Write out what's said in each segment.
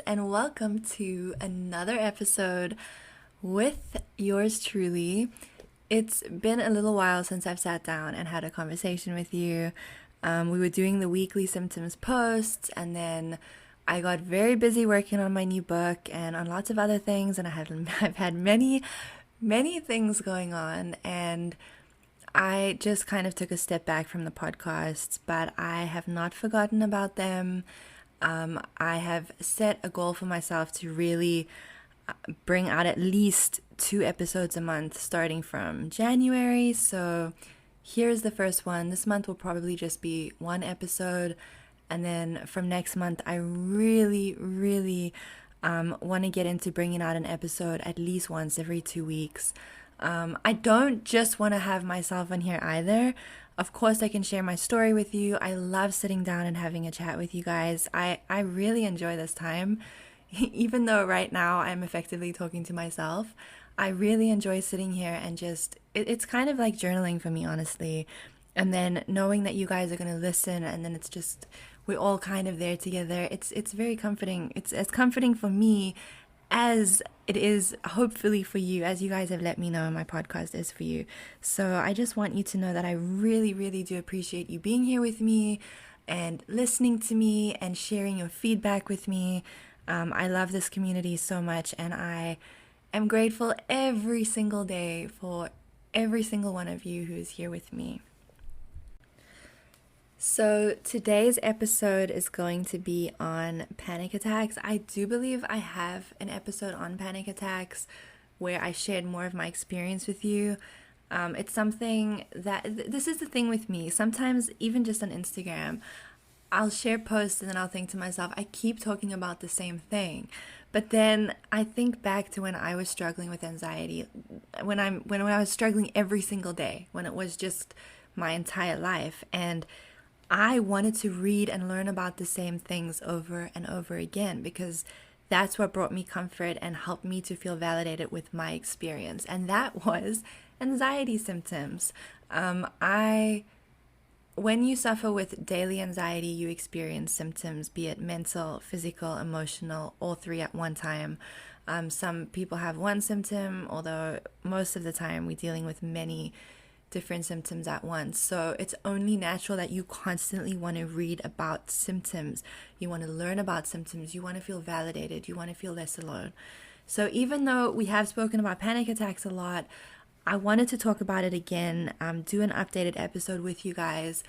and welcome to another episode with yours truly. It's been a little while since I've sat down and had a conversation with you. We were doing the weekly symptoms posts, and then I got very busy working on my new book and on lots of other things, and I've had many things going on, and I just kind of took a step back from the podcasts, but I have not forgotten about them. I have set a goal for myself to really bring out at least 2 episodes a month starting from January. So here's the first one. This month will probably just be 1 episode. And then from next month, I really want to get into bringing out an episode at least once every 2 weeks. I don't just want to have myself on here either. Of course, I can share my story with you. I love sitting down and having a chat with you guys. I really enjoy this time. Even though right now I'm effectively talking to myself, I really enjoy sitting here and it's kind of like journaling for me, honestly. And then knowing that you guys are going to listen, and then it's just, we're all kind of there together. It's very comforting. It's as comforting for me as it is hopefully for you, as you guys have let me know my podcast is for you. So I just want you to know that I really do appreciate you being here with me and listening to me and sharing your feedback with me. I love this community so much, and I am grateful every single day for every single one of you who is here with me. So today's episode is going to be on panic attacks. I do believe I have an episode on panic attacks where I shared more of my experience with you. It's something that, this is the thing with me, sometimes even just on Instagram, I'll share posts and then I'll think to myself, I keep talking about the same thing. But then I think back to when I was struggling with anxiety, when I was struggling every single day, when it was just my entire life, and I wanted to read and learn about the same things over and over again because that's what brought me comfort and helped me to feel validated with my experience. And that was anxiety symptoms. When you suffer with daily anxiety, you experience symptoms, be it mental, physical, emotional, all three at one time. Some people have one symptom, although most of the time we're dealing with many different symptoms at once. So it's only natural that you constantly want to read about symptoms. You want to learn about symptoms. You want to feel validated. You want to feel less alone. So even though we have spoken about panic attacks a lot, I wanted to talk about it again, do an updated episode with you guys.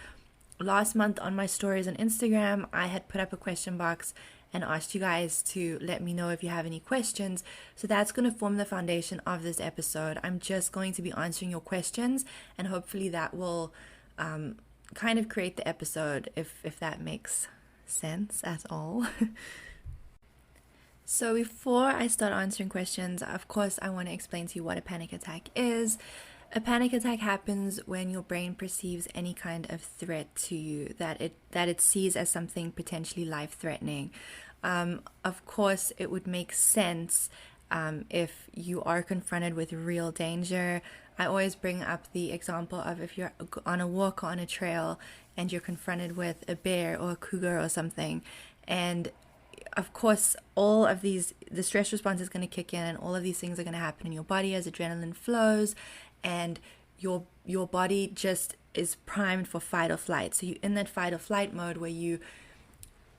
Last month on my stories on Instagram, I had put up a question box and asked you guys to let me know if you have any questions. So that's going to form the foundation of this episode. I'm just going to be answering your questions, and hopefully that will kind of create the episode, if that makes sense at all. So before I start answering questions, of course, I want to explain to you what a panic attack is. A panic attack happens when your brain perceives any kind of threat to you that it sees as something potentially life-threatening. Of course, it would make sense if you are confronted with real danger. I always bring up the example of if you're on a walk or on a trail and you're confronted with a bear or a cougar or something, and of course, all of the stress response is going to kick in, and all of these things are going to happen in your body as adrenaline flows, and your body just is primed for fight or flight. So you're in that fight or flight mode where you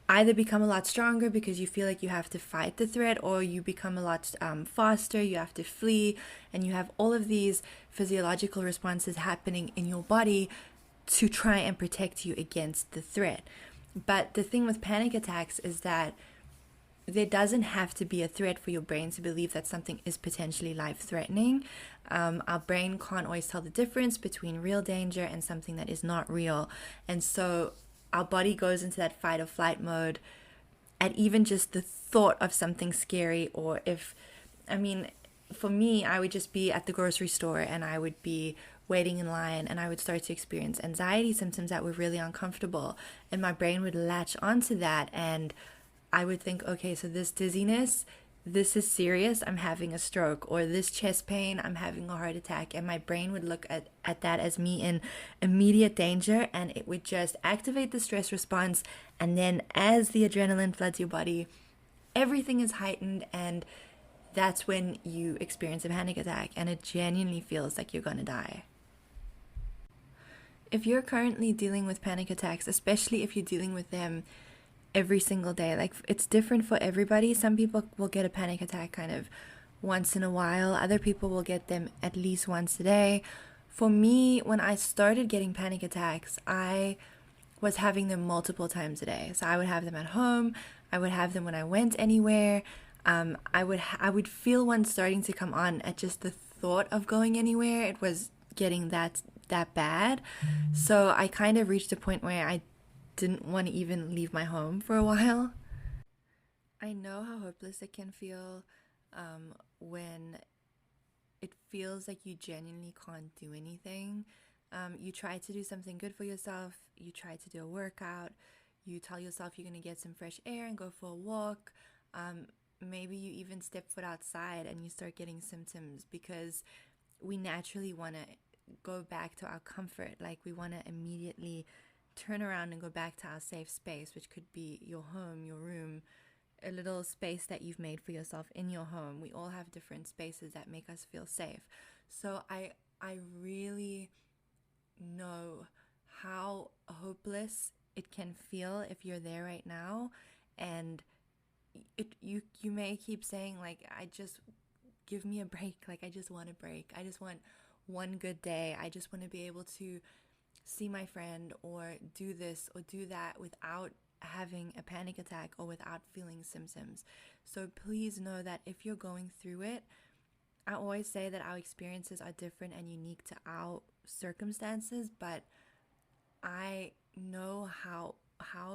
either become a lot stronger because you feel like you have to fight the threat, or you become a lot faster, you have to flee, and you have all of these physiological responses happening in your body to try and protect you against the threat. But the thing with panic attacks is that there doesn't have to be a threat for your brain to believe that something is potentially life-threatening. Our brain can't always tell the difference between real danger and something that is not real. And so our body goes into that fight or flight mode at even just the thought of something scary. Or for me, I would just be at the grocery store and I would be waiting in line and I would start to experience anxiety symptoms that were really uncomfortable. And my brain would latch onto that, and I would think, okay, so this dizziness, this is serious, I'm having a stroke, or this chest pain, I'm having a heart attack. And my brain would look at that as me in immediate danger, and it would just activate the stress response. And then as the adrenaline floods your body, everything is heightened, and that's when you experience a panic attack, and it genuinely feels like you're gonna die. If you're currently dealing with panic attacks, especially if you're dealing with them every single day, like it's different for everybody. Some people will get a panic attack kind of once in a while, other people will get them at least once a day. For me, when I started getting panic attacks, I was having them multiple times a day. So I would have them at home, I would have them when I went anywhere. I would feel one starting to come on at just the thought of going anywhere. It was getting that bad. So I kind of reached a point where I didn't want to even leave my home for a while. I know how hopeless it can feel when it feels like you genuinely can't do anything. You try to do something good for yourself, you try to do a workout, you tell yourself you're going to get some fresh air and go for a walk. Maybe you even step foot outside and you start getting symptoms, because we naturally want to go back to our comfort. Like, we want to immediately turn around and go back to our safe space, which could be your home, your room, a little space that you've made for yourself in your home. We all have different spaces that make us feel safe. So I really know how hopeless it can feel if you're there right now, and you may keep saying, like, I just, give me a break, like I just want a break, I just want one good day, I just want to be able to see my friend or do this or do that without having a panic attack or without feeling symptoms. So please know that if you're going through it, I always say that our experiences are different and unique to our circumstances, but I know how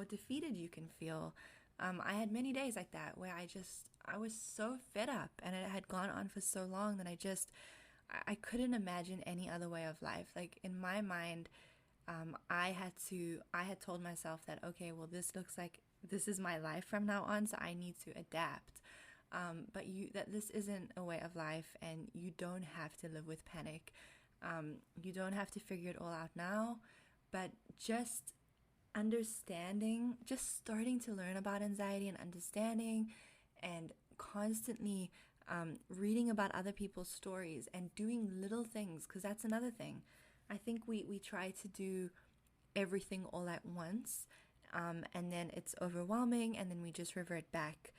defeated you can feel. I had many days like that where I was so fed up, and it had gone on for so long that I couldn't imagine any other way of life. Like, in my mind, I had told myself that, okay, well, this looks like this is my life from now on, so I need to adapt. But that this isn't a way of life, and you don't have to live with panic. You don't have to figure it all out now, but just understanding, just starting to learn about anxiety and understanding, and constantly reading about other people's stories and doing little things, because that's another thing. I think we try to do everything all at once, and then it's overwhelming, and then we just revert back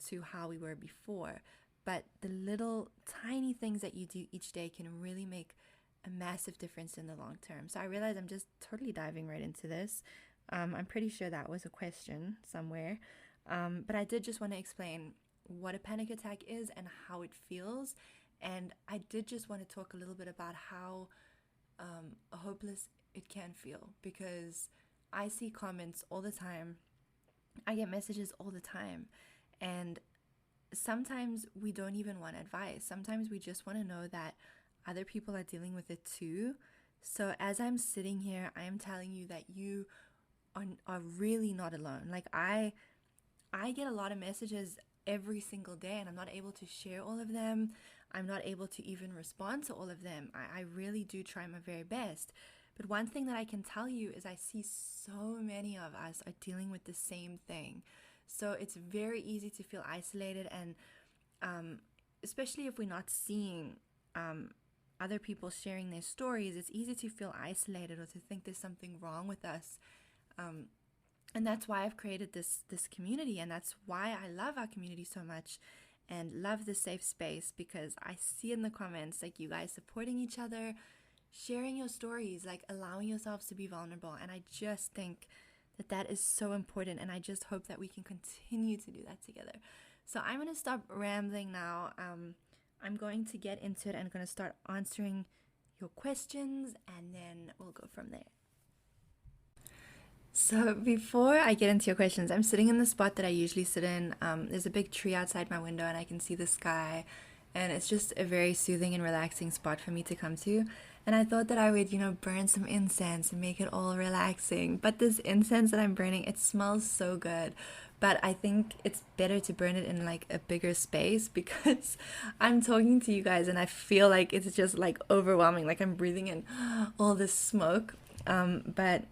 to how we were before. But the little tiny things that you do each day can really make a massive difference in the long term. So I realize I'm just totally diving right into this. I'm pretty sure that was a question somewhere. But I did just want to explain what a panic attack is and how it feels. And I did just want to talk a little bit about how hopeless it can feel, because I see comments all the time. I get messages all the time. And sometimes we don't even want advice. Sometimes we just want to know that other people are dealing with it too. So as I'm sitting here, I am telling you that you are really not alone. Like, I get a lot of messages every single day, and I'm not able to share all of them. I'm not able to even respond to all of them. I really do try my very best. But one thing that I can tell you is I see so many of us are dealing with the same thing. So it's very easy to feel isolated, and especially if we're not seeing other people sharing their stories, it's easy to feel isolated or to think there's something wrong with us. And that's why I've created this community, and that's why I love our community so much and love the safe space, because I see in the comments, like, you guys supporting each other, sharing your stories, like allowing yourselves to be vulnerable. And I just think that is so important, and I just hope that we can continue to do that together. So I'm going to stop rambling now. I'm going to get into it and going to start answering your questions, and then we'll go from there. So before I get into your questions, I'm sitting in the spot that I usually sit in. There's a big tree outside my window, and I can see the sky, and it's just a very soothing and relaxing spot for me to come to. And I thought that I would, burn some incense and make it all relaxing. But this incense that I'm burning, it smells so good. But I think it's better to burn it in like a bigger space, because I'm talking to you guys and I feel like it's just like overwhelming. Like, I'm breathing in all this smoke. But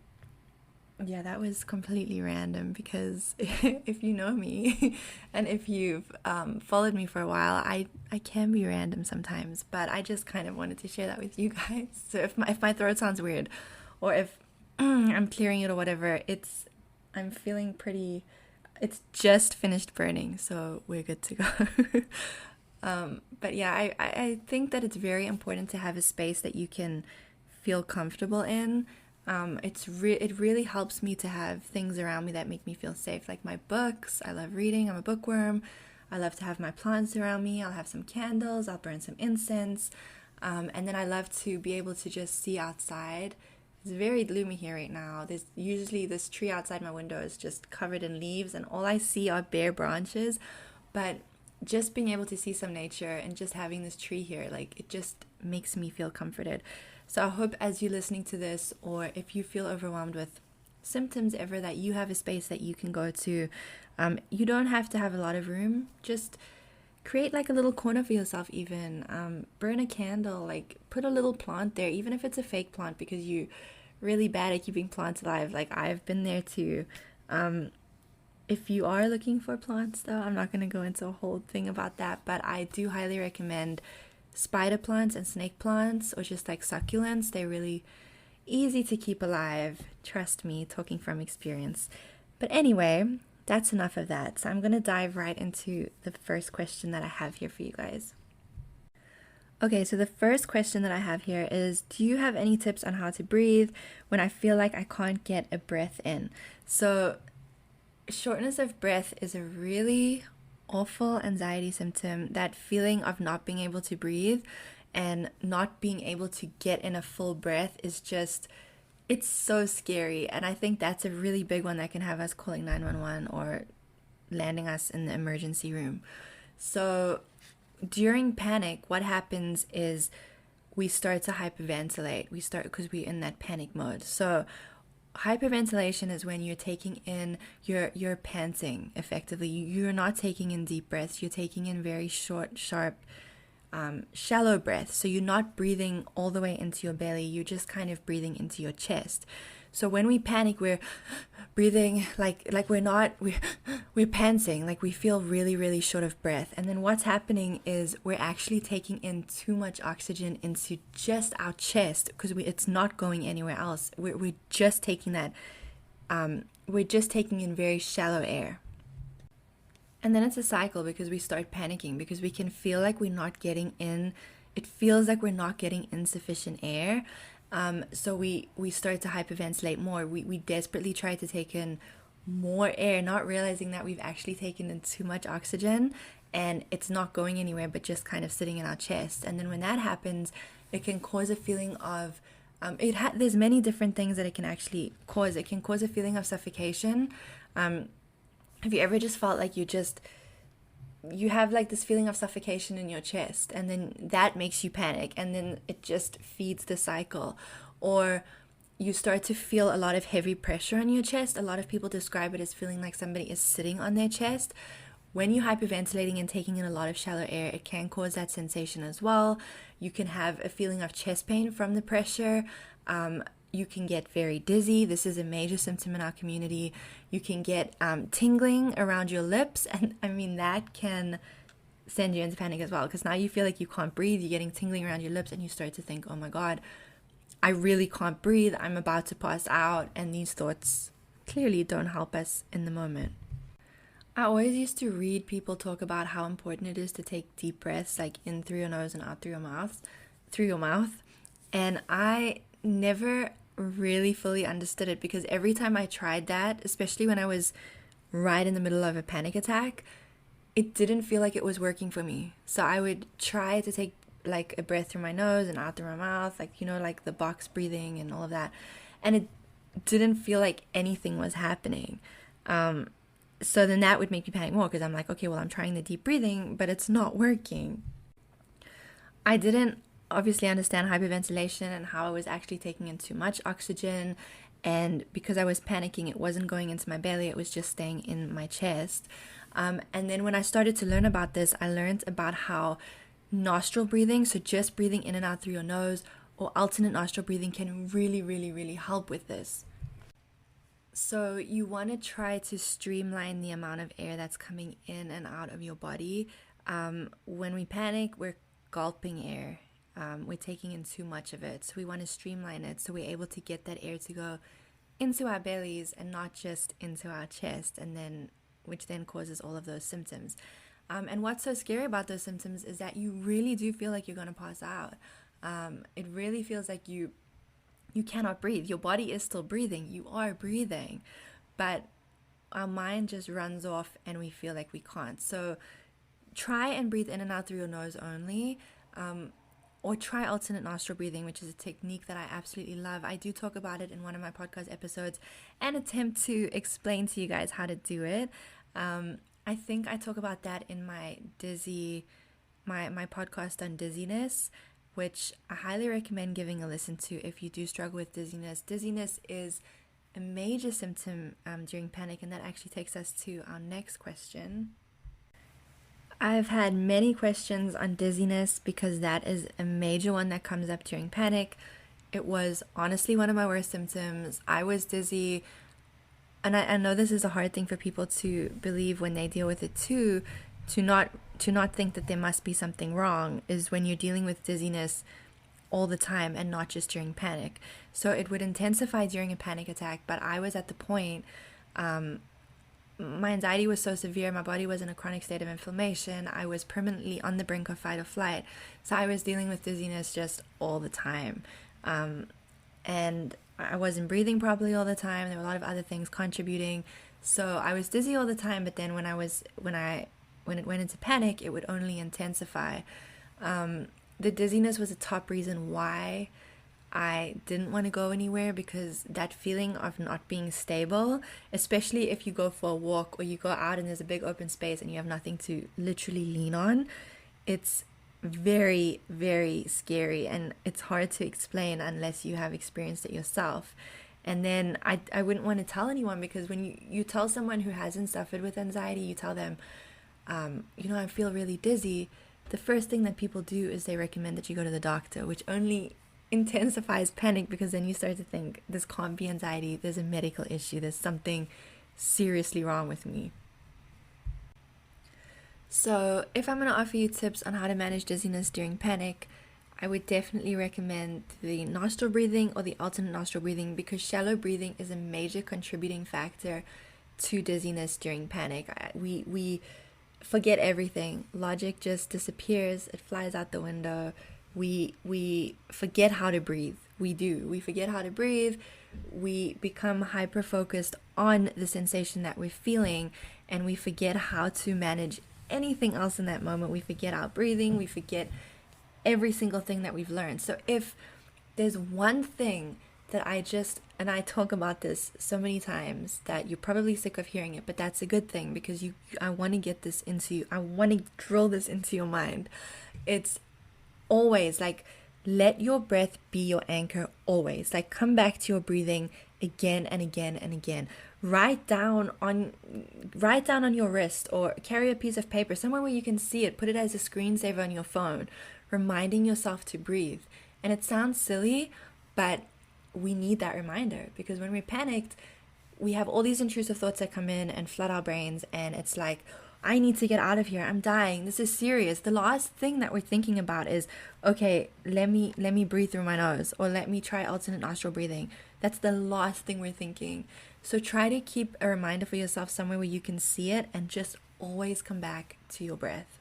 Yeah, that was completely random because if you know me and if you've followed me for a while, I can be random sometimes, but I just kind of wanted to share that with you guys. So if my throat sounds weird or if I'm clearing it or whatever, I'm feeling pretty, it's just finished burning, so we're good to go. But yeah, I think that it's very important to have a space that you can feel comfortable in. It really helps me to have things around me that make me feel safe, like my books. I love reading. I'm a bookworm. I love to have my plants around me. I'll have some candles. I'll burn some incense. And then I love to be able to just see outside. It's very gloomy here right now. There's usually this tree outside my window is just covered in leaves and all I see are bare branches. But just being able to see some nature and just having this tree here, like it just makes me feel comforted. So I hope as you're listening to this, or if you feel overwhelmed with symptoms ever, that you have a space that you can go to. You don't have to have a lot of room. Just create like a little corner for yourself even. Burn a candle, like put a little plant there, even if it's a fake plant because you're really bad at keeping plants alive. Like I've been there too. If you are looking for plants though, I'm not going to go into a whole thing about that, but I do highly recommend spider plants and snake plants or just like succulents. They're really easy to keep alive. Trust me, talking from experience. But anyway, that's enough of that. So I'm going to dive right into the first question that I have here for you guys. Okay, so the first question that I have here is, do you have any tips on how to breathe when I feel like I can't get a breath in? So shortness of breath is a really awful anxiety symptom. That feeling of not being able to breathe and not being able to get in a full breath is just, it's so scary. And I think that's a really big one that can have us calling 911 or landing us in the emergency room. So during panic, what happens is we start to hyperventilate. Because we're in that panic mode. So hyperventilation is when you're taking in, you're panting effectively. You're not taking in deep breaths. You're taking in very short, sharp, shallow breaths. So you're not breathing all the way into your belly. You're just kind of breathing into your chest. So when we panic, we're breathing like we're panting, like we feel really, really short of breath. And then what's happening is we're actually taking in too much oxygen into just our chest because it's not going anywhere else. We're just taking that, we're just taking in very shallow air. And then it's a cycle because we start panicking because we can feel like we're not getting in. It feels like we're not getting insufficient air. So we start to hyperventilate more. We desperately try to take in more air, not realizing that we've actually taken in too much oxygen and it's not going anywhere but just kind of sitting in our chest. And then when that happens, it can cause a feeling of, there's many different things that it can actually cause. It can cause a feeling of suffocation. Have you ever just felt like you have like this feeling of suffocation in your chest and then that makes you panic and then it just feeds the cycle? Or you start to feel a lot of heavy pressure on your chest. A lot of people describe it as feeling like somebody is sitting on their chest. When you're hyperventilating and taking in a lot of shallow air, it can cause that sensation as well. You can have a feeling of chest pain from the pressure. You can get very dizzy. This is a major symptom in our community. You can get tingling around your lips. And I mean, that can send you into panic as well. Because now you feel like you can't breathe. You're getting tingling around your lips and you start to think, oh my God, I really can't breathe. I'm about to pass out. And these thoughts clearly don't help us in the moment. I always used to read people talk about how important it is to take deep breaths, like in through your nose and out through your mouth. And I never really fully understood it because every time I tried that, especially when I was right in the middle of a panic attack, it didn't feel like it was working for me. So I would try to take like a breath through my nose and out through my mouth, like, like the box breathing and all of that. And it didn't feel like anything was happening. So then that would make me panic more because I'm like, okay, well, I'm trying the deep breathing, but it's not working. I didn't obviously understand hyperventilation and how I was actually taking in too much oxygen, and because I was panicking, it wasn't going into my belly, it was just staying in my chest. And then when I started to learn about this, I learned about how nostril breathing, so just breathing in and out through your nose, or alternate nostril breathing can really, really, really help with this. So you want to try to streamline the amount of air that's coming in and out of your body. When we panic, we're gulping air. We're taking in too much of it. So we want to streamline it so we're able to get that air to go into our bellies and not just into our chest, and then which then causes all of those symptoms. And what's so scary about those symptoms is that you really do feel like you're going to pass out. It really feels like you cannot breathe. Your body is still breathing. You are breathing, but our mind just runs off and we feel like we can't. So try and breathe in and out through your nose only. Or try alternate nostril breathing, which is a technique that I absolutely love. I do talk about it in one of my podcast episodes and attempt to explain to you guys how to do it. I think I talk about that in my my podcast on dizziness, which I highly recommend giving a listen to if you do struggle with dizziness. Dizziness is a major symptom during panic, and that actually takes us to our next question. I've had many questions on dizziness because that is a major one that comes up during panic. It was honestly one of my worst symptoms. I was dizzy, and I know this is a hard thing for people to believe when they deal with it too, to not think that there must be something wrong, is when you're dealing with dizziness all the time and not just during panic. So it would intensify during a panic attack, but I was at the point, my anxiety was so severe, my body was in a chronic state of inflammation, I was permanently on the brink of fight or flight, so I was dealing with dizziness just all the time. And I wasn't breathing properly all the time. There were a lot of other things contributing, so I was dizzy all the time. But then when it went into panic, it would only intensify. The dizziness was a top reason why I didn't want to go anywhere, because that feeling of not being stable, especially if you go for a walk or you go out and there's a big open space and you have nothing to literally lean on, it's very, very scary, and it's hard to explain unless you have experienced it yourself. And then I wouldn't want to tell anyone, because when you tell someone who hasn't suffered with anxiety, you tell them, I feel really dizzy, the first thing that people do is they recommend that you go to the doctor, which only intensifies panic, because then you start to think, this can't be anxiety, there's a medical issue, there's something seriously wrong with me. So if I'm going to offer you tips on how to manage dizziness during panic, I would definitely recommend the nostril breathing or the alternate nostril breathing, because shallow breathing is a major contributing factor to dizziness during panic. We forget everything. Logic just disappears. It flies out the window. We forget how to breathe. We forget how to breathe. We become hyper focused on the sensation that we're feeling, and we forget how to manage anything else in that moment. We forget our breathing. We forget every single thing that we've learned. So if there's one thing that and I talk about this so many times that you're probably sick of hearing it, but that's a good thing, because I want to drill this into your mind. It's always like, let your breath be your anchor always. Like, come back to your breathing again and again and again. Write down on your wrist, or carry a piece of paper somewhere where you can see it. Put it as a screensaver on your phone, reminding yourself to breathe. And it sounds silly, but we need that reminder, because when we're panicked, we have all these intrusive thoughts that come in and flood our brains, and it's like, I need to get out of here, I'm dying, this is serious. The last thing that we're thinking about is, okay, let me breathe through my nose, or let me try alternate nostril breathing. That's the last thing we're thinking. So try to keep a reminder for yourself somewhere where you can see it, and just always come back to your breath.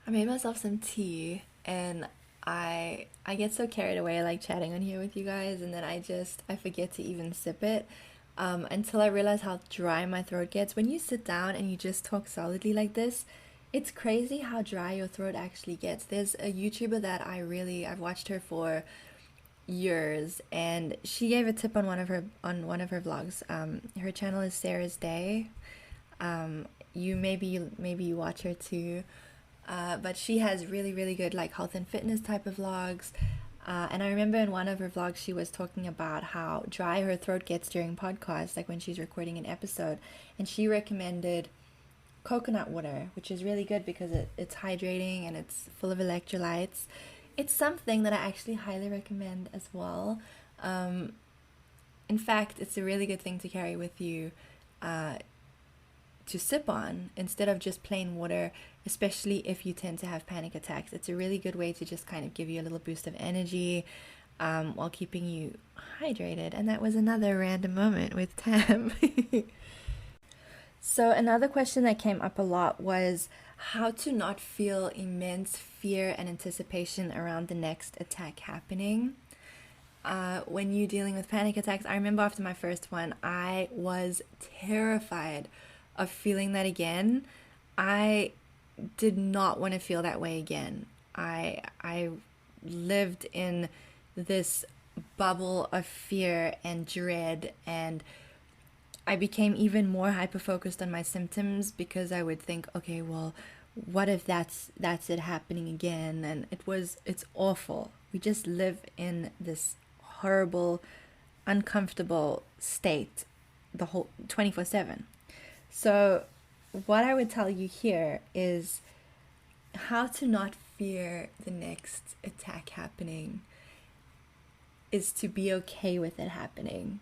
I made myself some tea, and I get so carried away like chatting on here with you guys, and then I forget to even sip it, until I realize how dry my throat gets. When you sit down and you just talk solidly like this, it's crazy how dry your throat actually gets. There's a YouTuber that I've watched her for years, and she gave a tip on one of her vlogs. Her channel is Sarah's Day. You maybe watch her too. But she has really, really good like health and fitness type of vlogs. And I remember in one of her vlogs, she was talking about how dry her throat gets during podcasts, like when she's recording an episode. And she recommended coconut water, which is really good because it's hydrating and it's full of electrolytes. It's something that I actually highly recommend as well. In fact, it's a really good thing to carry with you to sip on instead of just plain water, especially if you tend to have panic attacks. It's a really good way to just kind of give you a little boost of energy while keeping you hydrated. And that was another random moment with Tam. So another question that came up a lot was how to not feel immense fear and anticipation around the next attack happening. When you're dealing with panic attacks, I remember after my first one, I was terrified of feeling that again. I did not want to feel that way again. I lived in this bubble of fear and dread, and I became even more hyper-focused on my symptoms because I would think, okay, well, what if that's it happening again? And it's awful. We just live in this horrible, uncomfortable state the whole 24/7. So what I would tell you here is how to not fear the next attack happening is to be okay with it happening.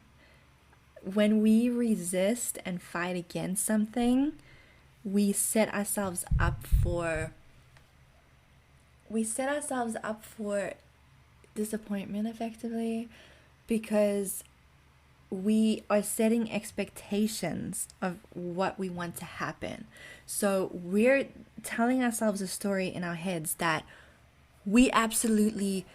When we resist and fight against something, we set ourselves up for disappointment effectively, because we are setting expectations of what we want to happen. So we're telling ourselves a story in our heads that we absolutely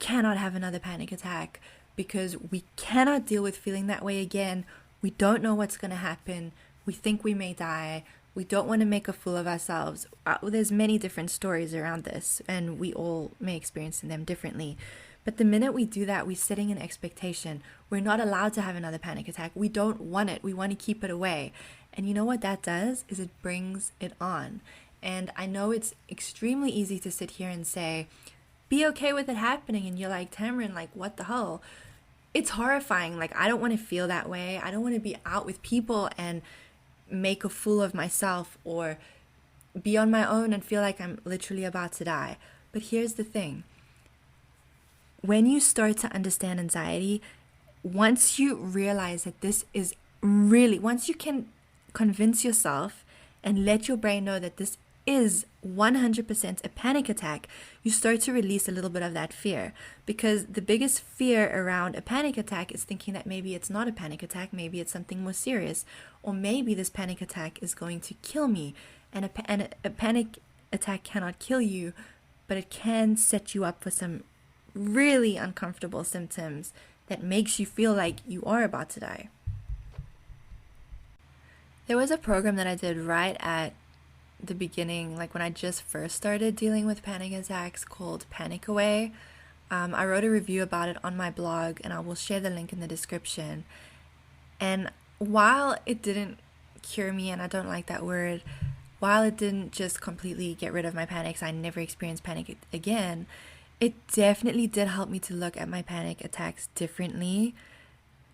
cannot have another panic attack because we cannot deal with feeling that way again. We don't know what's going to happen. We think we may die. We don't want to make a fool of ourselves. There's many different stories around this, and we all may experience them differently. But the minute we do that, we're setting an expectation. We're not allowed to have another panic attack. We don't want it. We want to keep it away. And you know what that does is it brings it on. And I know it's extremely easy to sit here and say, be okay with it happening. And you're like, Tamron, like, what the hell? It's horrifying. Like, I don't want to feel that way. I don't want to be out with people and make a fool of myself or be on my own and feel like I'm literally about to die. But here's the thing. When you start to understand anxiety, once you realize that this is really, once you can convince yourself and let your brain know that this is 100% a panic attack, you start to release a little bit of that fear. Because the biggest fear around a panic attack is thinking that maybe it's not a panic attack, maybe it's something more serious, or maybe this panic attack is going to kill me. And a panic attack cannot kill you, but it can set you up for some really uncomfortable symptoms that makes you feel like you are about to die. There was a program that I did right at the beginning, like when I just first started dealing with panic attacks, called Panic Away. I wrote a review about it on my blog, and I will share the link in the description. And while it didn't cure me, and I don't like that word, while it didn't just completely get rid of my panics, I never experienced panic again, it definitely did help me to look at my panic attacks differently.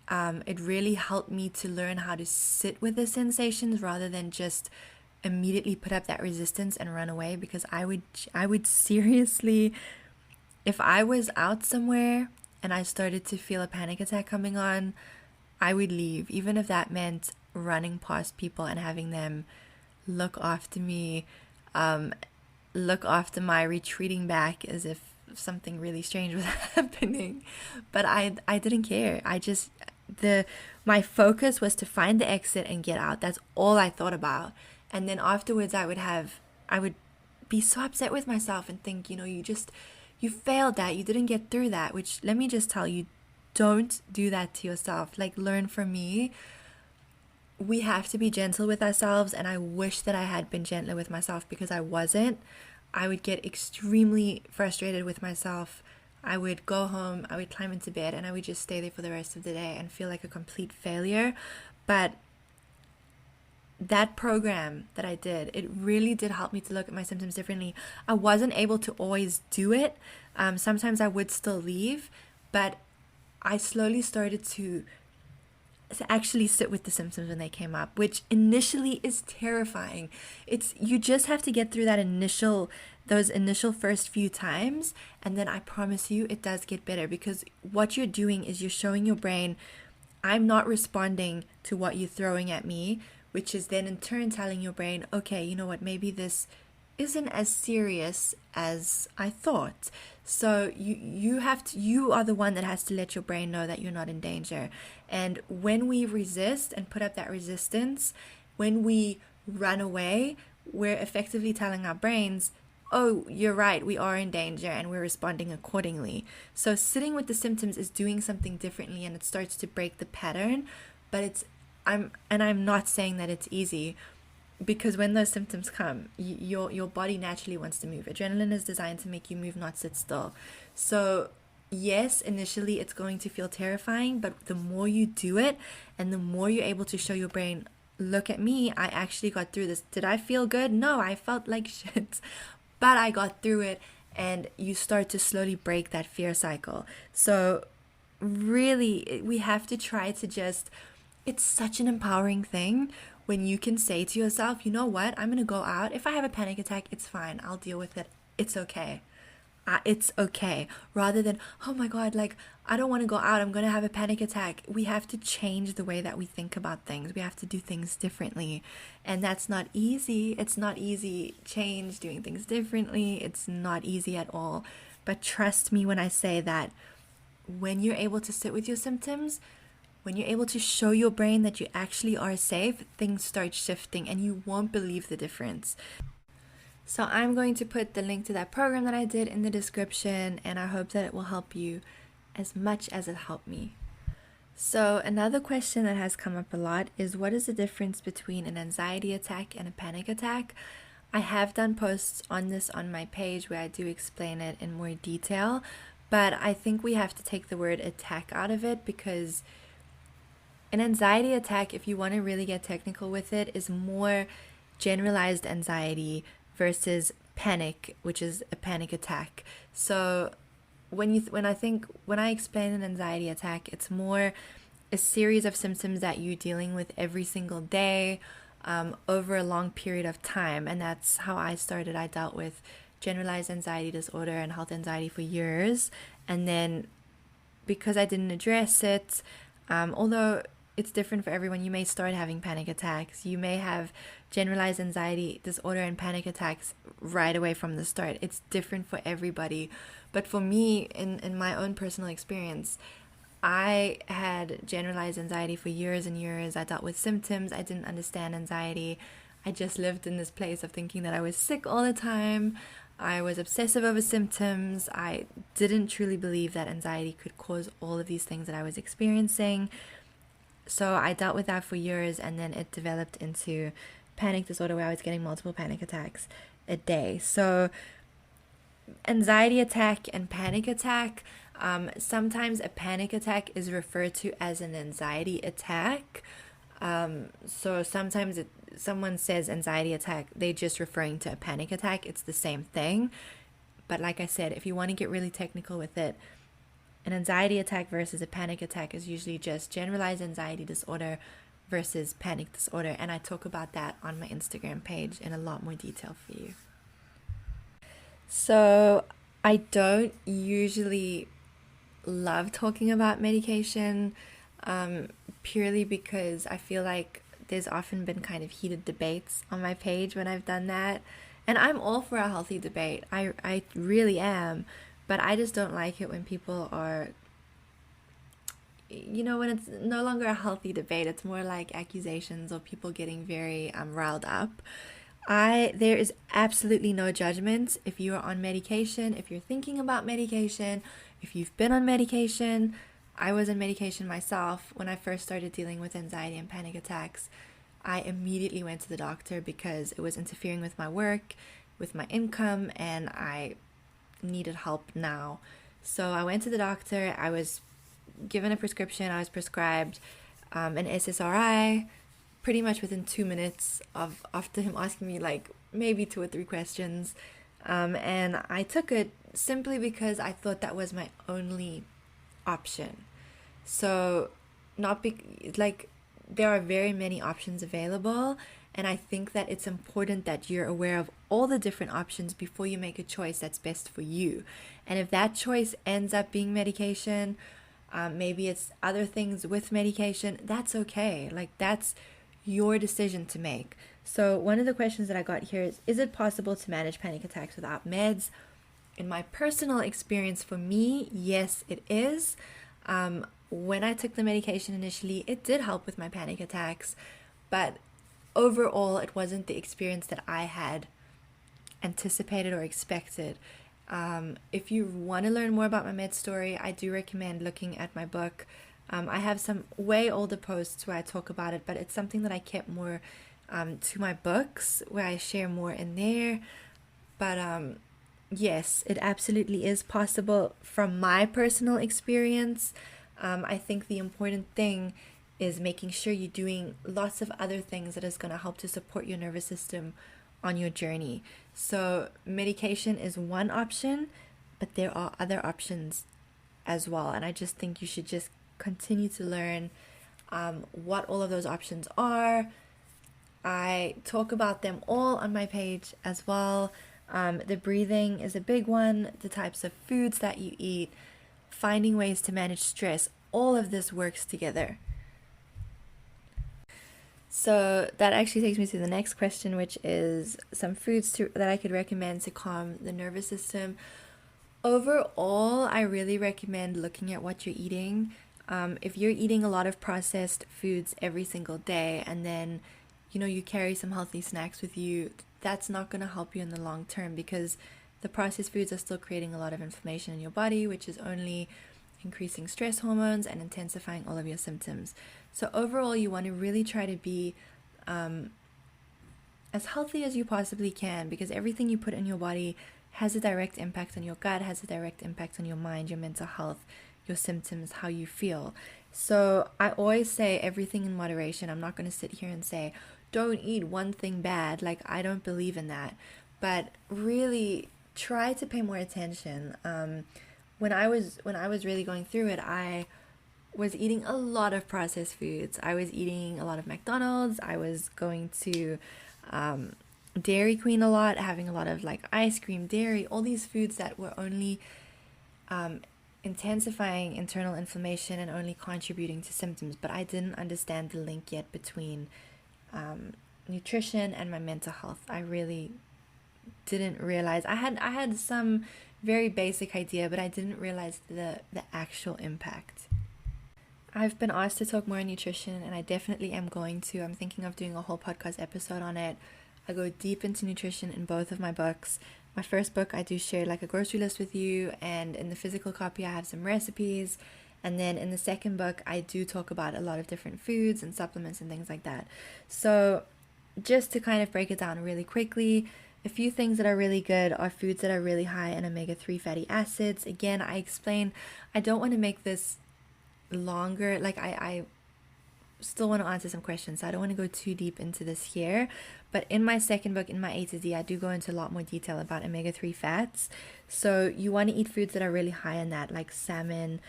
It really helped me to learn how to sit with the sensations rather than just immediately put up that resistance and run away, because I would seriously, if I was out somewhere and I started to feel a panic attack coming on, I would leave, even if that meant running past people and having them look after me, look after my retreating back as if something really strange was happening. But I didn't care. My focus was to find the exit and get out. That's all I thought about. And then afterwards I would be so upset with myself and think, you failed that, you didn't get through that, which, let me just tell you, don't do that to yourself. Like, learn from me. We have to be gentle with ourselves, and I wish that I had been gentler with myself, because I wasn't. I would get extremely frustrated with myself. I would go home, I would climb into bed, and I would just stay there for the rest of the day and feel like a complete failure. But that program that I did, it really did help me to look at my symptoms differently. I wasn't able to always do it. Sometimes I would still leave, but I slowly started to actually sit with the symptoms when they came up, which initially is terrifying. You just have to get through those initial first few times, and then I promise you it does get better, because what you're doing is you're showing your brain, I'm not responding to what you're throwing at me, which is then in turn telling your brain, okay, you know what, maybe this isn't as serious as I thought. So you are the one that has to let your brain know that you're not in danger. And when we resist and put up that resistance, when we run away, we're effectively telling our brains, oh, you're right, we are in danger, and we're responding accordingly. So sitting with the symptoms is doing something differently, and it starts to break the pattern. But I'm not saying that it's easy, because when those symptoms come, your body naturally wants to move. Adrenaline is designed to make you move, not sit still. So yes, initially it's going to feel terrifying, but the more you do it and the more you're able to show your brain, look at me, I actually got through this. Did I feel good? No, I felt like shit, but I got through it. And you start to slowly break that fear cycle. So really, we have to try to just, it's such an empowering thing when you can say to yourself, you know what, I'm going to go out. If I have a panic attack, it's fine. I'll deal with it. It's okay. It's okay. Rather than, oh my God, like, I don't want to go out. I'm going to have a panic attack. We have to change the way that we think about things. We have to do things differently. And that's not easy. It's not easy. Change, doing things differently. It's not easy at all. But trust me when I say that when you're able to sit with your symptoms, when you're able to show your brain that you actually are safe, things start shifting and you won't believe the difference. So I'm going to put the link to that program that I did in the description, and I hope that it will help you as much as it helped me. So another question that has come up a lot is, what is the difference between an anxiety attack and a panic attack? I have done posts on this on my page where I do explain it in more detail, but I think we have to take the word attack out of it, because an anxiety attack, if you want to really get technical with it, is more generalized anxiety versus panic, which is a panic attack. So when I explain an anxiety attack, it's more a series of symptoms that you're dealing with every single day, over a long period of time. And that's how I started. I dealt with generalized anxiety disorder and health anxiety for years. And then because I didn't address it, although it's different for everyone, you may start having panic attacks. You may have generalized anxiety disorder and panic attacks right away from the start. It's different for everybody. But for me, in my own personal experience, I had generalized anxiety for years and years. I dealt with symptoms. I didn't understand anxiety. I just lived in this place of thinking that I was sick all the time. I was obsessive over symptoms. I didn't truly believe that anxiety could cause all of these things that I was experiencing. So I dealt with that for years, and then it developed into panic disorder where I was getting multiple panic attacks a day. So anxiety attack and panic attack, sometimes a panic attack is referred to as an anxiety attack. So sometimes someone says anxiety attack, they're just referring to a panic attack. It's the same thing. But like I said, if you want to get really technical with it, an anxiety attack versus a panic attack is usually just generalized anxiety disorder versus panic disorder. And I talk about that on my Instagram page in a lot more detail for you. So I don't usually love talking about medication, purely because I feel like there's often been kind of heated debates on my page when I've done that. And I'm all for a healthy debate. I really am. But I just don't like it when people are, when it's no longer a healthy debate. It's more like accusations or people getting very riled up. There is absolutely no judgment if you are on medication, if you're thinking about medication, if you've been on medication. I was on medication myself when I first started dealing with anxiety and panic attacks. I immediately went to the doctor because it was interfering with my work, with my income, and I needed help now. So I went to the doctor. I was given a prescription. I was prescribed an SSRI pretty much within 2 minutes after him asking me like maybe 2 or 3 questions, and I took it simply because I thought that was my only option. So there are very many options available, and I think that it's important that you're aware of all the different options before you make a choice that's best for you. And if that choice ends up being medication, Maybe it's other things with medication. That's okay. Like, that's your decision to make. So one of the questions that I got here is it possible to manage panic attacks without meds? In my personal experience, for me, yes, it is. When I took the medication initially, it did help with my panic attacks, but overall, it wasn't the experience that I had anticipated or expected. If you want to learn more about my med story, I do recommend looking at my book. I have some way older posts where I talk about it, but it's something that I kept more to my books, where I share more in there. But yes, it absolutely is possible from my personal experience. I think the important thing is making sure you're doing lots of other things that is going to help to support your nervous system on your journey. So medication is one option, but there are other options as well. And I just think you should just continue to learn what all of those options are. I talk about them all on my page as well. The breathing is a big one, the types of foods that you eat, finding ways to manage stress. All of this works together. So that actually takes me to the next question, which is some foods that I could recommend to calm the nervous system. Overall, I really recommend looking at what you're eating. If you're eating a lot of processed foods every single day, and then you carry some healthy snacks with you, that's not going to help you in the long term, because the processed foods are still creating a lot of inflammation in your body, which is only increasing stress hormones and intensifying all of your symptoms. So overall, you want to really try to be as healthy as you possibly can, because everything you put in your body has a direct impact on your gut, has a direct impact on your mind, your mental health, your symptoms, how you feel. So I always say everything in moderation. I'm not going to sit here and say, don't eat one thing bad. Like, I don't believe in that. But really try to pay more attention. When I was really going through it, I was eating a lot of processed foods. I was eating a lot of McDonald's. I was going to Dairy Queen a lot, having a lot of like ice cream, dairy, all these foods that were only intensifying internal inflammation and only contributing to symptoms. But I didn't understand the link yet between nutrition and my mental health. I really didn't realize. I had some very basic idea, but I didn't realize the actual impact. I've been asked to talk more on nutrition, and I definitely am going to. I'm thinking of doing a whole podcast episode on it. I go deep into nutrition in both of my books. My first book, I do share like a grocery list with you, and in the physical copy, I have some recipes. And then in the second book, I do talk about a lot of different foods and supplements and things like that. So just to kind of break it down really quickly, a few things that are really good are foods that are really high in omega-3 fatty acids. Again, I explain, I don't want to make this longer. Like I still want to answer some questions, so I don't want to go too deep into this here. But in my second book, in my A to Z, I do go into a lot more detail about omega-3 fats. So you want to eat foods that are really high in that, like salmon,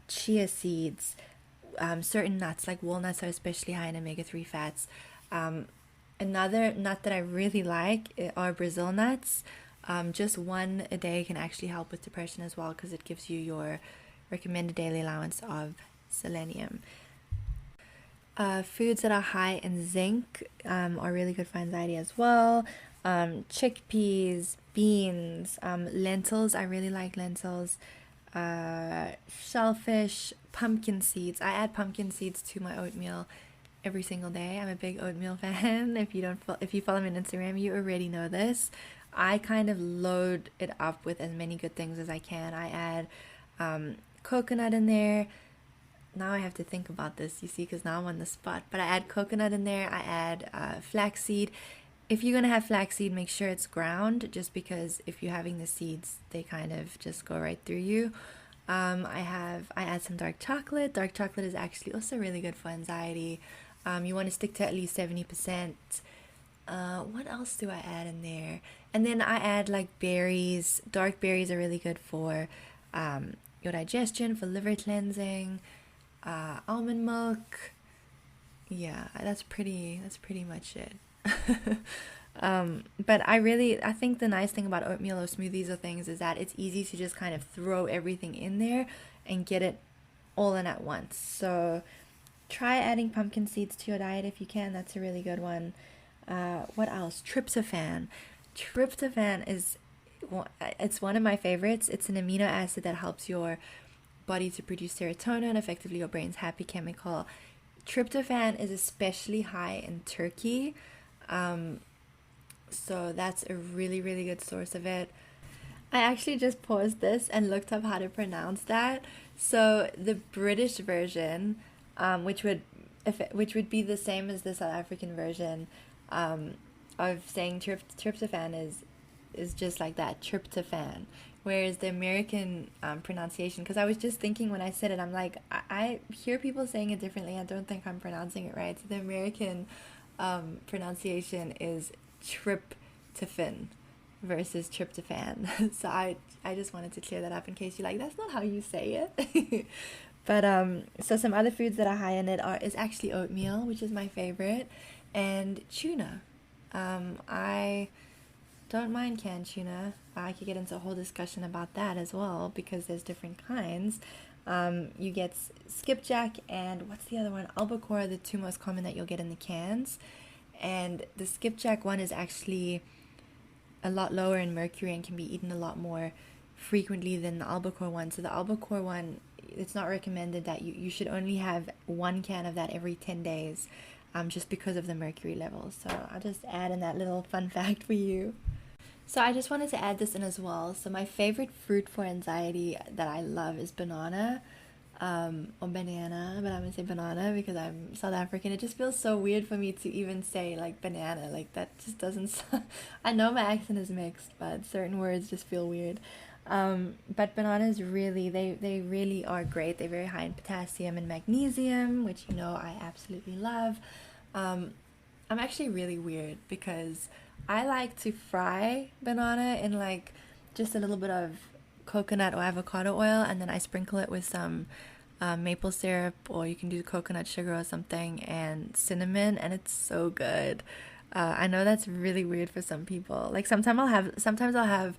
chia seeds, certain nuts like walnuts are especially high in omega-3 fats. Another nut that I really like are Brazil nuts. Just one a day can actually help with depression as well, because it gives you your recommended daily allowance of selenium. Foods that are high in zinc are really good for anxiety as well. Chickpeas, beans, lentils. I really like lentils. Shellfish, pumpkin seeds. I add pumpkin seeds to my oatmeal every single day. I'm a big oatmeal fan. If you follow me on Instagram, you already know this. I kind of load it up with as many good things as I can. I add coconut in there. Now I have to think about this, you see, because now I'm on the spot. But I add coconut in there. I add flaxseed. If you're going to have flaxseed, make sure it's ground, just because if you're having the seeds, they kind of just go right through you. I add some dark chocolate. Dark chocolate is actually also really good for anxiety. You want to stick to at least 70%. What else do I add in there? And then I add like berries. Dark berries are really good for your digestion, for liver cleansing. Almond milk. Yeah, that's pretty much it. But I think the nice thing about oatmeal or smoothies or things is that it's easy to just kind of throw everything in there and get it all in at once. So try adding pumpkin seeds to your diet if you can. That's a really good one. What else? Tryptophan. Tryptophan is, it's one of my favorites. It's an amino acid that helps your body to produce serotonin, effectively your brain's happy chemical. Tryptophan is especially high in turkey. So that's a really, really good source of it. I actually just paused this and looked up how to pronounce that. So the British version, which would be the same as the South African version, of saying tryptophan is just like that, tryptophan. Whereas the American pronunciation, because I was just thinking when I said it, I'm like, I hear people saying it differently. I don't think I'm pronouncing it right. So the American pronunciation is tryptophan versus tryptophan. So I just wanted to clear that up in case you're like, that's not how you say it. But so some other foods that are high in it is actually oatmeal, which is my favorite, and tuna. I don't mind canned tuna. I could get into a whole discussion about that as well because there's different kinds. You get skipjack and what's the other one? Albacore are the two most common that you'll get in the cans. And the skipjack one is actually a lot lower in mercury and can be eaten a lot more frequently than the albacore one. So the albacore one, it's not recommended that you should only have one can of that every 10 days, just because of the mercury levels. So I'll just add in that little fun fact for you. So I just wanted to add this in as well. So my favorite fruit for anxiety that I love is banana, or banana, but I'm gonna say banana because I'm South African. It just feels so weird for me to even say like banana, like that just doesn't I know my accent is mixed, but certain words just feel weird. But bananas really, they really are great. They're very high in potassium and magnesium, which you know I absolutely love. I'm actually really weird because I like to fry banana in like just a little bit of coconut or avocado oil, and then I sprinkle it with some maple syrup, or you can do coconut sugar or something, and cinnamon, and it's so good. I know that's really weird for some people. Like sometimes I'll have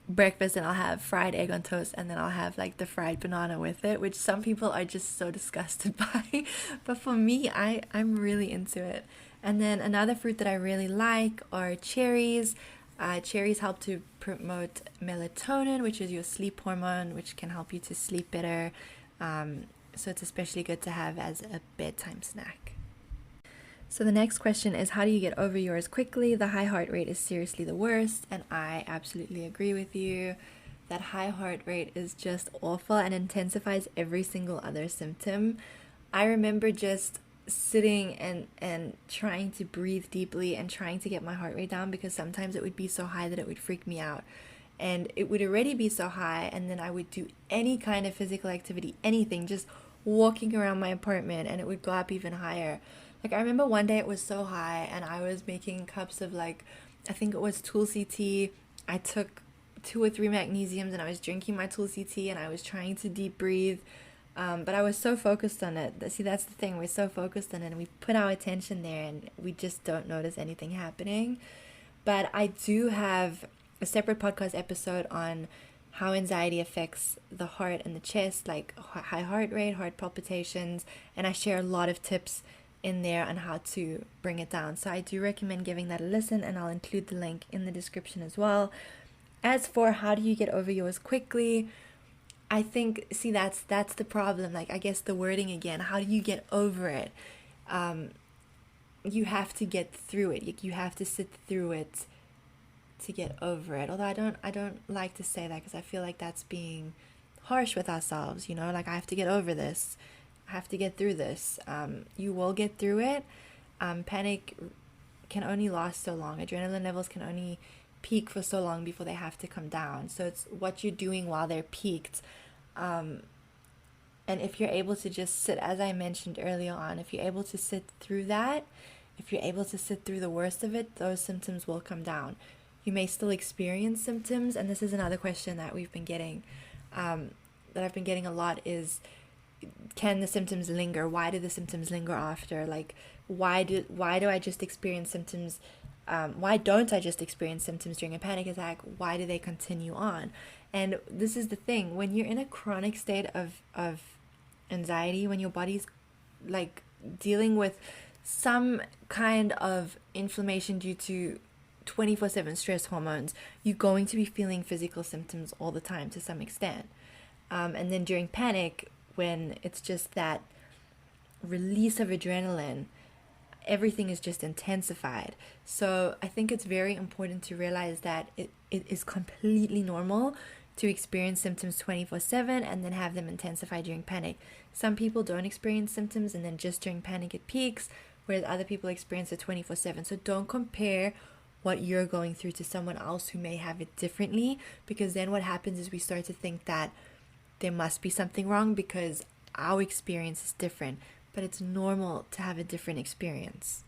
breakfast and I'll have fried egg on toast, and then I'll have like the fried banana with it, which some people are just so disgusted by. But for me, I'm really into it. And then another fruit that I really like are cherries. Cherries help to promote melatonin, which is your sleep hormone, which can help you to sleep better. So it's especially good to have as a bedtime snack. So the next question is, how do you get over yours quickly? The high heart rate is seriously the worst, and I absolutely agree with you. That high heart rate is just awful and intensifies every single other symptom. I remember just sitting and trying to breathe deeply and trying to get my heart rate down, because sometimes it would be so high that it would freak me out. And it would already be so high, and then I would do any kind of physical activity, anything, just walking around my apartment, and it would go up even higher. Like I remember one day it was so high and I was making cups of like, I think it was Tulsi tea. I took 2 or 3 magnesiums and I was drinking my Tulsi tea and I was trying to deep breathe. But I was so focused on it. See, that's the thing. We're so focused on it and we put our attention there and we just don't notice anything happening. But I do have a separate podcast episode on how anxiety affects the heart and the chest, like high heart rate, heart palpitations, and I share a lot of tips in there on how to bring it down. So I do recommend giving that a listen, and I'll include the link in the description as well. As for how do you get over yours quickly, I think, see, that's the problem. Like, I guess the wording again, how do you get over it? You have to get through it. You have to sit through it to get over it. Although I don't like to say that because I feel like that's being harsh with ourselves, you know, like I have to get over this. I have to get through this. You will get through it. Panic can only last so long. Adrenaline levels can only peak for so long before they have to come down. So it's what you're doing while they're peaked. And if you're able to just sit, as I mentioned earlier on, if you're able to sit through that, if you're able to sit through the worst of it, those symptoms will come down. You may still experience symptoms, and this is another question that we've been getting, that I've been getting a lot is, can the symptoms linger? Why do the symptoms linger after? Like, why do I just experience symptoms Why don't I just experience symptoms during a panic attack? Why do they continue on? And this is the thing, when you're in a chronic state of anxiety, when your body's like dealing with some kind of inflammation due to 24/7 stress hormones, you're going to be feeling physical symptoms all the time to some extent. And then during panic, when it's just that release of adrenaline, everything is just intensified. So I think it's very important to realize that it is completely normal to experience symptoms 24/7 and then have them intensify during panic. Some people don't experience symptoms and then just during panic it peaks, whereas other people experience it 24/7. So don't compare what you're going through to someone else who may have it differently, because then what happens is we start to think that there must be something wrong because our experience is different, but it's normal to have a different experience.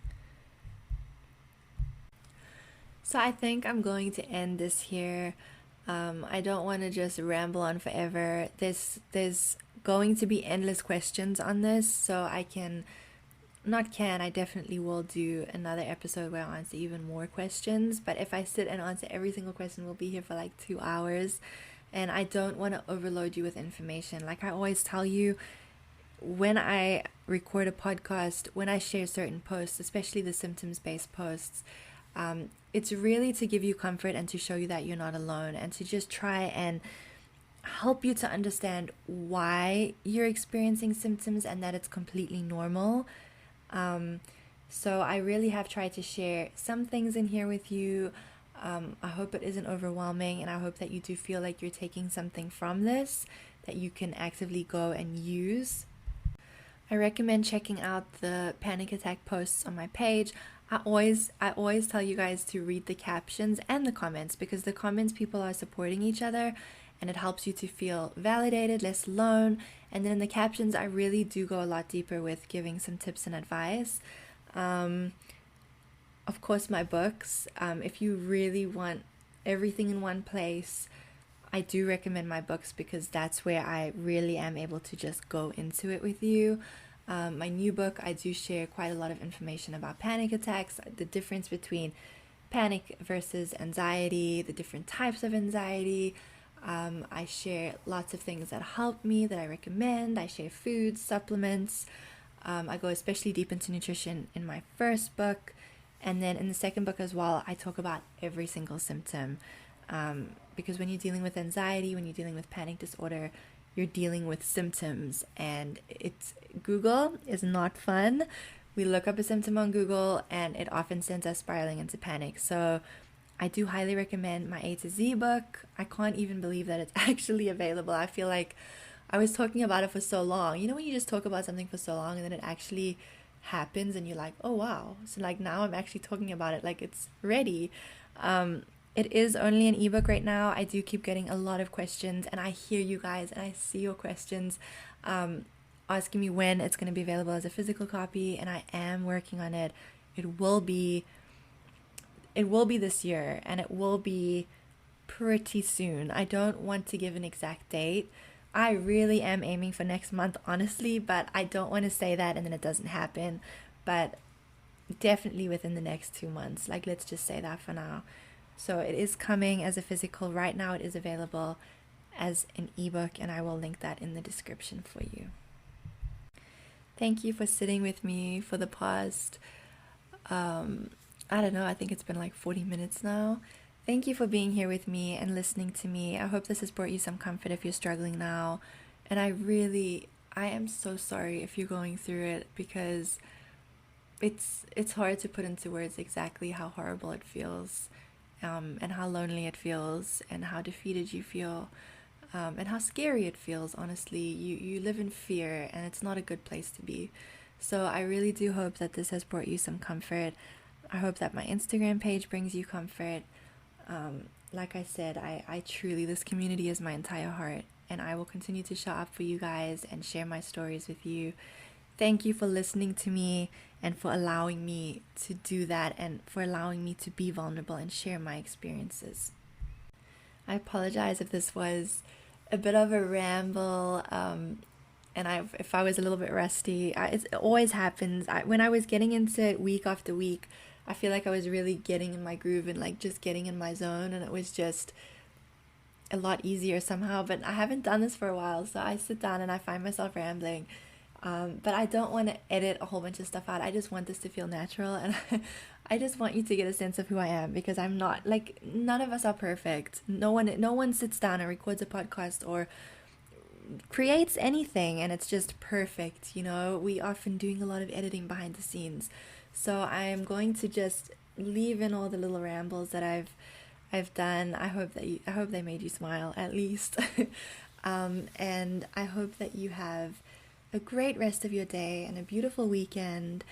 So I think I'm going to end this here. I don't want to just ramble on forever. There's going to be endless questions on this, so I definitely will do another episode where I'll answer even more questions. But if I sit and answer every single question, we'll be here for like 2 hours. And I don't want to overload you with information. Like I always tell you, when I record a podcast, when I share certain posts, especially the symptoms-based posts, it's really to give you comfort and to show you that you're not alone, and to just try and help you to understand why you're experiencing symptoms and that it's completely normal. So I really have tried to share some things in here with you. I hope it isn't overwhelming, and I hope that you do feel like you're taking something from this that you can actively go and use. I recommend checking out the panic attack posts on my page. I always tell you guys to read the captions and the comments, because the comments, people are supporting each other and it helps you to feel validated, less alone. And then in the captions, I really do go a lot deeper with giving some tips and advice. Of course, my books. If you really want everything in one place, I do recommend my books, because that's where I really am able to just go into it with you. My new book, I do share quite a lot of information about panic attacks, the difference between panic versus anxiety, the different types of anxiety. I share lots of things that help me, that I recommend. I share foods, supplements. I go especially deep into nutrition in my first book. And then in the second book as well, I talk about every single symptom. Because when you're dealing with anxiety, when you're dealing with panic disorder, you're dealing with symptoms, and Google is not fun. We look up a symptom on Google and it often sends us spiraling into panic. So I do highly recommend my A to Z book. I can't even believe that it's actually available. I feel like I was talking about it for so long. You know when you just talk about something for so long and then it actually happens and you're like, oh wow. So like now I'm actually talking about it like it's ready. It is only an ebook right now. I do keep getting a lot of questions, and I hear you guys and I see your questions asking me when it's going to be available as a physical copy, and I am working on it. It will be this year, and it will be pretty soon. I don't want to give an exact date. I really am aiming for next month, honestly, but I don't want to say that and then it doesn't happen. But definitely within the next 2 months. Like, let's just say that for now. So it is coming as a physical. Right now it is available as an ebook, and I will link that in the description for you. Thank you for sitting with me for the past, I don't know, I think it's been like 40 minutes now. Thank you for being here with me and listening to me. I hope this has brought you some comfort if you're struggling now. And I am so sorry if you're going through it, because it's hard to put into words exactly how horrible it feels. And how lonely it feels, and how defeated you feel, and how scary it feels, honestly. You live in fear, and it's not a good place to be. So I really do hope that this has brought you some comfort. I hope that my Instagram page brings you comfort. Like I said, I truly, this community is my entire heart, and I will continue to show up for you guys and share my stories with you. Thank you for listening to me and for allowing me to do that, and for allowing me to be vulnerable and share my experiences. I apologize if this was a bit of a ramble, and if I was a little bit rusty. It always happens. When I was getting into it week after week, I feel like I was really getting in my groove and like just getting in my zone, and it was just a lot easier somehow. But I haven't done this for a while, so I sit down and I find myself rambling. But I don't want to edit a whole bunch of stuff out. I just want this to feel natural, and I just want you to get a sense of who I am, because I'm not, like, none of us are perfect. No one sits down and records a podcast or creates anything and it's just perfect. We often doing a lot of editing behind the scenes. So I'm going to just leave in all the little rambles that I've done. I hope they made you smile at least. And I hope that you have a great rest of your day and a beautiful weekend.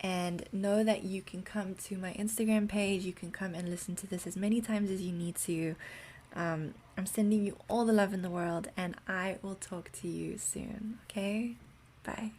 And know that you can come to my Instagram page. You can come and listen to this as many times as you need to. I'm sending you all the love in the world, and I will talk to you soon. Okay? Bye.